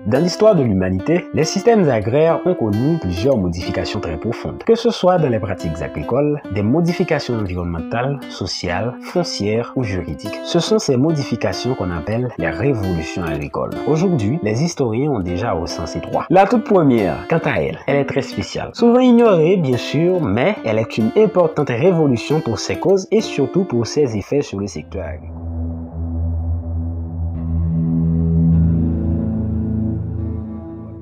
Dans l'histoire de l'humanité, les systèmes agraires ont connu plusieurs modifications très profondes, que ce soit dans les pratiques agricoles, des modifications environnementales, sociales, foncières ou juridiques. Ce sont ces modifications qu'on appelle les révolutions agricoles. Aujourd'hui, les historiens ont déjà recensé 3. La toute première, quant à elle, elle est très spéciale. Souvent ignorée, bien sûr, mais elle est une importante révolution pour ses causes et surtout pour ses effets sur le secteur agricole.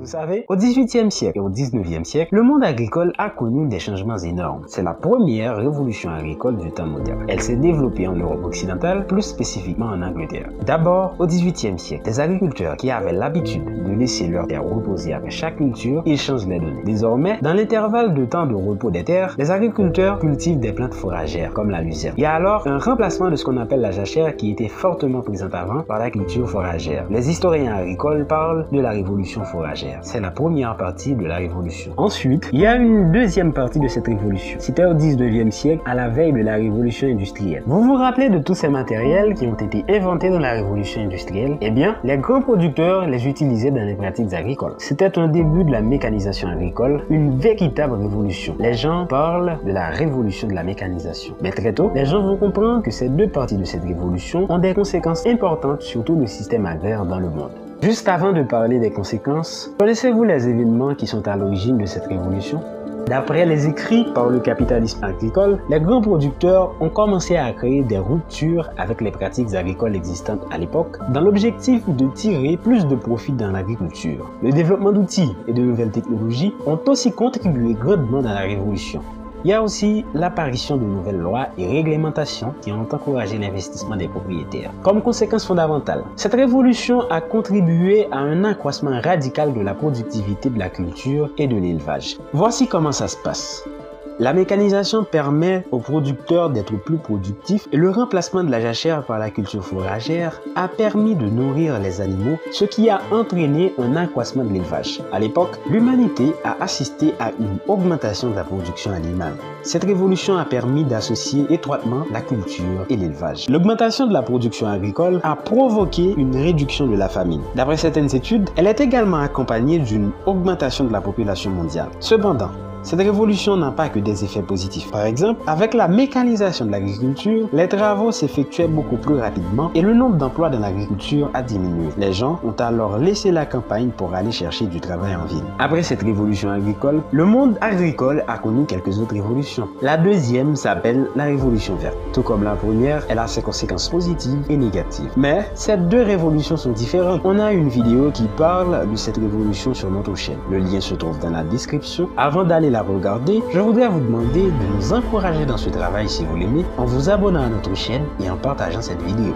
Vous savez, au XVIIIe siècle et au XIXe siècle, le monde agricole a connu des changements énormes. C'est la première révolution agricole du temps moderne. Elle s'est développée en Europe occidentale, plus spécifiquement en Angleterre. D'abord, au XVIIIe siècle, des agriculteurs qui avaient l'habitude de laisser leurs terres reposer avec chaque culture, ils changent les données. Désormais, dans l'intervalle de temps de repos des terres, les agriculteurs cultivent des plantes fourragères, comme la luzerne. Il y a alors un remplacement de ce qu'on appelle la jachère qui était fortement présente avant par la culture fourragère. Les historiens agricoles parlent de la révolution fourragère. C'est la première partie de la révolution. Ensuite, il y a une deuxième partie de cette révolution. C'était au 19e siècle, à la veille de la révolution industrielle. Vous vous rappelez de tous ces matériels qui ont été inventés dans la révolution industrielle? Eh bien, les grands producteurs les utilisaient dans les pratiques agricoles. C'était un début de la mécanisation agricole, une véritable révolution. Les gens parlent de la révolution de la mécanisation. Mais très tôt, les gens vont comprendre que ces deux parties de cette révolution ont des conséquences importantes sur tout le système agraire dans le monde. Juste avant de parler des conséquences, connaissez-vous les événements qui sont à l'origine de cette révolution? D'après les écrits par le capitalisme agricole, les grands producteurs ont commencé à créer des ruptures avec les pratiques agricoles existantes à l'époque, dans l'objectif de tirer plus de profit dans l'agriculture. Le développement d'outils et de nouvelles technologies ont aussi contribué grandement dans la révolution. Il y a aussi l'apparition de nouvelles lois et réglementations qui ont encouragé l'investissement des propriétaires. Comme conséquence fondamentale, cette révolution a contribué à un accroissement radical de la productivité de la culture et de l'élevage. Voici comment ça se passe. La mécanisation permet aux producteurs d'être plus productifs et le remplacement de la jachère par la culture fourragère a permis de nourrir les animaux, ce qui a entraîné un accroissement de l'élevage. À l'époque, l'humanité a assisté à une augmentation de la production animale. Cette révolution a permis d'associer étroitement la culture et l'élevage. L'augmentation de la production agricole a provoqué une réduction de la famine. D'après certaines études, elle est également accompagnée d'une augmentation de la population mondiale. Cependant, cette révolution n'a pas que des effets positifs. Par exemple, avec la mécanisation de l'agriculture, les travaux s'effectuaient beaucoup plus rapidement et le nombre d'emplois dans l'agriculture a diminué. Les gens ont alors laissé la campagne pour aller chercher du travail en ville. Après cette révolution agricole, le monde agricole a connu quelques autres révolutions. La deuxième s'appelle la révolution verte. Tout comme la première, elle a ses conséquences positives et négatives. Mais ces deux révolutions sont différentes. On a une vidéo qui parle de cette révolution sur notre chaîne. Le lien se trouve dans la description. Avant d'aller la regarder, je voudrais vous demander de nous encourager dans ce travail si vous l'aimez en vous abonnant à notre chaîne et en partageant cette vidéo.